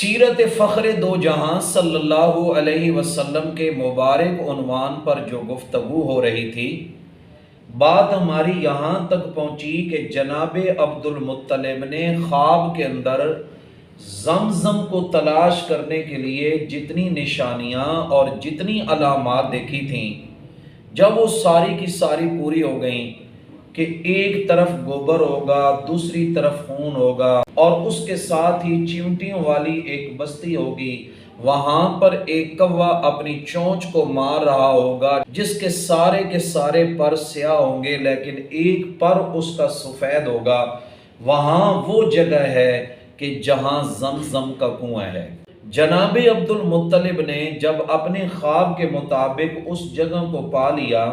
سیرت فخر دو جہاں صلی اللہ علیہ وسلم کے مبارک عنوان پر جو گفتگو ہو رہی تھی، بات ہماری یہاں تک پہنچی کہ جناب عبد المطلب نے خواب کے اندر زمزم کو تلاش کرنے کے لیے جتنی نشانیاں اور جتنی علامات دیکھی تھیں، جب وہ ساری کی ساری پوری ہو گئیں کہ ایک طرف گوبر ہوگا، دوسری طرف خون ہوگا اور اس کے ساتھ ہی چیونٹیوں والی ایک بستی ہوگی، وہاں پر ایک کوا اپنی چونچ کو مار رہا ہوگا جس کے سارے پر سیاہ ہوں گے لیکن ایک پر اس کا سفید ہوگا، وہاں وہ جگہ ہے کہ جہاں زمزم کا کنواں ہے۔ جناب عبد المطلب نے جب اپنے خواب کے مطابق اس جگہ کو پا لیا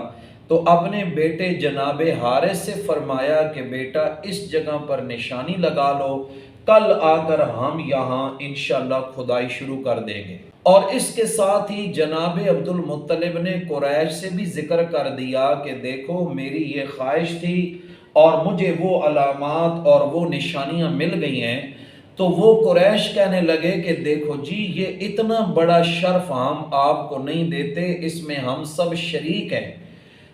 تو اپنے بیٹے جناب حارث سے فرمایا کہ بیٹا اس جگہ پر نشانی لگا لو، کل آ کر ہم یہاں انشاءاللہ کھدائی شروع کر دیں گے۔ اور اس کے ساتھ ہی جناب عبد المطلب نے قریش سے بھی ذکر کر دیا کہ دیکھو میری یہ خواہش تھی اور مجھے وہ علامات اور وہ نشانیاں مل گئی ہیں۔ تو وہ قریش کہنے لگے کہ دیکھو جی یہ اتنا بڑا شرف ہم آپ کو نہیں دیتے، اس میں ہم سب شریک ہیں۔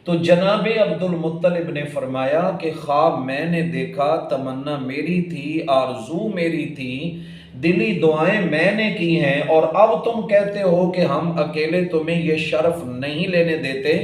تو جناب عبد المطلب نے فرمایا کہ خواب میں نے دیکھا، تمنا میری تھی، آرزو میری تھی، دلی دعائیں میں نے کی ہیں، اور اب تم کہتے ہو کہ ہم اکیلے تمہیں یہ شرف نہیں لینے دیتے،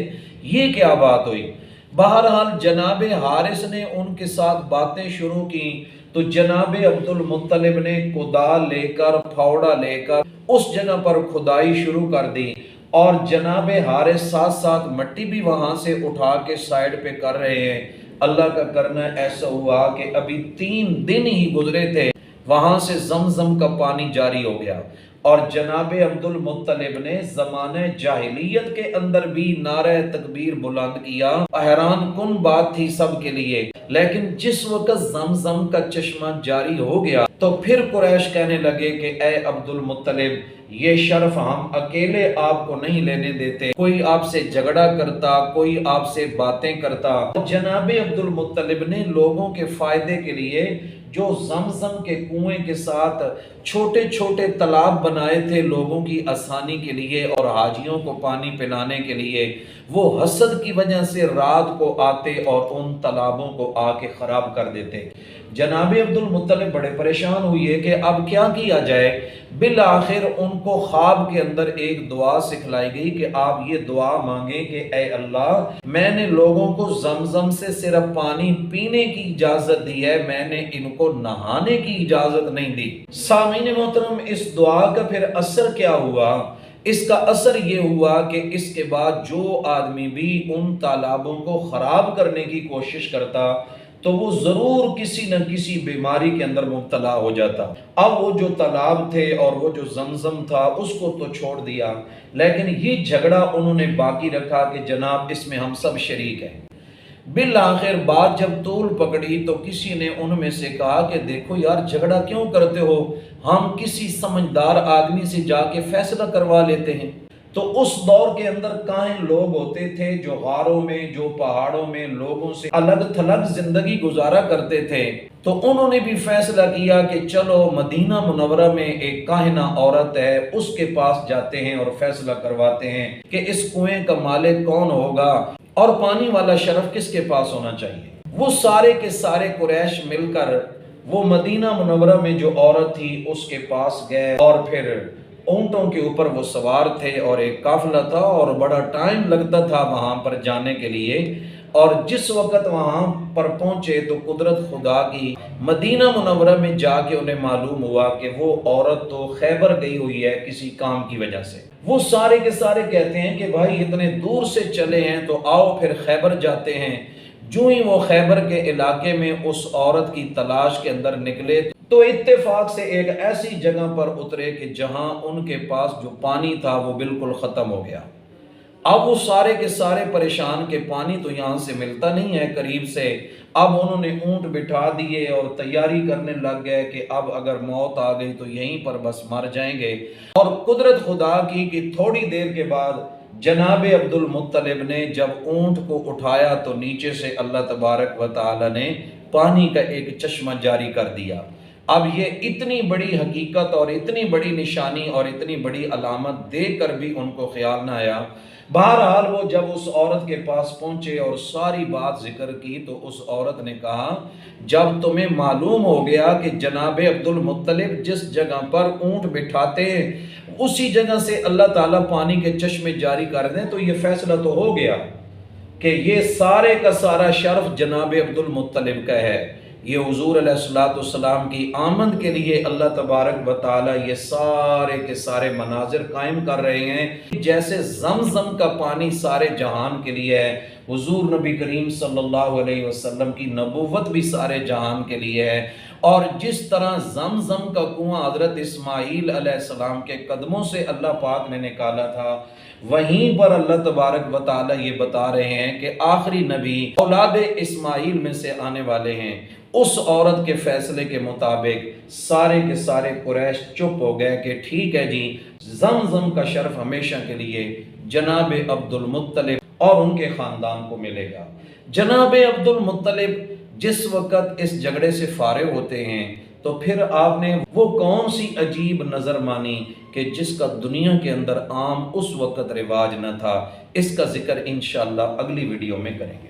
یہ کیا بات ہوئی؟ بہرحال جناب حارث نے ان کے ساتھ باتیں شروع کی تو جناب عبد المطلب نے کدال لے کر پھاوڑا لے کر اس جگہ پر کھدائی شروع کر دی، اور جناب حارث ساتھ ساتھ مٹی بھی وہاں سے اٹھا کے سائیڈ پہ کر رہے ہیں۔ اللہ کا کرنا ایسا ہوا کہ ابھی 3 دن ہی گزرے تھے، وہاں سے زمزم کا پانی جاری ہو گیا، اور جناب عبد المطلب نے زمانہ جاہلیت کے اندر بھی نعرہ تکبیر بلند کیا۔ حیران کن بات تھی سب کے لیے، لیکن جس وقت زمزم کا چشمہ جاری ہو گیا تو پھر قریش کہنے لگے کہ اے عبد المطلب یہ شرف ہم اکیلے آپ کو نہیں لینے دیتے، کوئی آپ سے جھگڑا کرتا، کوئی آپ سے باتیں کرتا۔ جناب عبد المطلب نے لوگوں کے فائدے کے لیے جو زمزم کے کنویں کے ساتھ چھوٹے چھوٹے تالاب بنائے تھے لوگوں کی آسانی کے لیے اور حاجیوں کو پانی پلانے کے لیے، وہ حسد کی وجہ سے رات کو آتے اور ان تالابوں کو آ کے خراب کر دیتے۔ جناب عبد المطلب بڑے پریشان ہوئے کہ اب کیا کیا جائے۔ بالآخر ان کو خواب کے اندر ایک دعا سکھلائی گئی کہ آپ یہ دعا مانگیں کہ اے اللہ میں نے لوگوں کو زمزم سے صرف پانی پینے کی اجازت دی ہے، میں نے ان کو نہانے کی اجازت نہیں دی۔ سامعین محترم، اس دعا کا پھر اثر کیا ہوا؟ اس کا اثر یہ ہوا کہ اس کے بعد جو آدمی بھی ان تالابوں کو خراب کرنے کی کوشش کرتا تو وہ ضرور کسی نہ کسی بیماری کے اندر مبتلا ہو جاتا۔ اب وہ جو تالاب تھے اور وہ جو زمزم تھا اس کو تو چھوڑ دیا، لیکن یہ جھگڑا انہوں نے باقی رکھا کہ جناب اس میں ہم سب شریک ہیں۔ بالآخر بات جب طول پکڑی تو کسی نے ان میں سے کہا کہ دیکھو یار جھگڑا کیوں کرتے ہو، ہم کسی سمجھدار آدمی سے جا کے فیصلہ کروا لیتے ہیں۔ تو اس دور کے اندر کاہن لوگ ہوتے تھے جو غاروں میں، جو پہاڑوں میں لوگوں سے الگ تھلگ زندگی گزارا کرتے تھے، تو انہوں نے بھی فیصلہ کیا کہ چلو مدینہ منورہ میں ایک کاہنہ عورت ہے، اس کے پاس جاتے ہیں اور فیصلہ کرواتے ہیں کہ اس کنویں کا مالک کون ہوگا اور پانی والا شرف کس کے پاس ہونا چاہیے۔ وہ سارے کے سارے قریش مل کر وہ مدینہ منورہ میں جو عورت تھی اس کے پاس گئے، اور پھر اونٹوں کے اوپر وہ سوار تھے اور ایک قافلہ تھا اور بڑا ٹائم لگتا تھا وہاں پر جانے کے لیے، اور جس وقت وہاں پر پہنچے تو قدرت خدا کی مدینہ منورہ میں جا کے انہیں معلوم ہوا کہ وہ عورت تو خیبر گئی ہوئی ہے کسی کام کی وجہ سے۔ وہ سارے کے سارے کہتے ہیں کہ بھائی اتنے دور سے چلے ہیں تو آؤ پھر خیبر جاتے ہیں۔ جو ہی وہ خیبر کے علاقے میں اس عورت کی تلاش کے اندر نکلے تو اتفاق سے ایک ایسی جگہ پر اترے کہ جہاں ان کے پاس جو پانی تھا وہ بالکل ختم ہو گیا۔ اب وہ سارے کے سارے پریشان کہ پانی تو یہاں سے ملتا نہیں ہے قریب سے۔ اب انہوں نے اونٹ بٹھا دیے اور تیاری کرنے لگ گئے کہ اب اگر موت آ گئی تو یہیں پر بس مر جائیں گے۔ اور قدرت خدا کی کہ تھوڑی دیر کے بعد جناب عبد المطلب نے جب اونٹ کو اٹھایا تو نیچے سے اللہ تبارک و تعالی نے پانی کا ایک چشمہ جاری کر دیا۔ اب یہ اتنی بڑی حقیقت اور اتنی بڑی نشانی اور اتنی بڑی علامت دیکھ کر بھی ان کو خیال نہ آیا۔ بہرحال وہ جب اس عورت کے پاس پہنچے اور ساری بات ذکر کی تو اس عورت نے کہا جب تمہیں معلوم ہو گیا کہ جناب عبد المطلب جس جگہ پر اونٹ بٹھاتے اسی جگہ سے اللہ تعالیٰ پانی کے چشمے جاری کر دیں تو یہ فیصلہ تو ہو گیا کہ یہ سارے کا سارا شرف جناب عبد المطلب کا ہے۔ یہ حضور علیہ السلام کی آمد کے لیے اللہ تبارک و تعالی یہ سارے کے سارے مناظر قائم کر رہے ہیں، جیسے زمزم کا پانی سارے جہان کے لیے ہے، حضور نبی کریم صلی اللہ علیہ وسلم کی نبوت بھی سارے جہان کے لیے ہے، اور جس طرح زمزم کا کنواں حضرت اسماعیل علیہ السلام کے قدموں سے اللہ پاک نے نکالا تھا، وہیں پر اللہ تبارک و تعالی یہ بتا رہے ہیں کہ آخری نبی اولاد اسماعیل میں سے آنے والے ہیں۔ اس عورت کے فیصلے کے مطابق سارے کے سارے قریش چپ ہو گئے کہ ٹھیک ہے جی، زمزم کا شرف ہمیشہ کے لیے جناب عبد المطلب اور ان کے خاندان کو ملے گا۔ جناب عبد المطلب جس وقت اس جھگڑے سے فارغ ہوتے ہیں تو پھر آپ نے وہ کون سی عجیب نظر مانی کہ جس کا دنیا کے اندر عام اس وقت رواج نہ تھا۔ اس کا ذکر انشاءاللہ اگلی ویڈیو میں کریں گے۔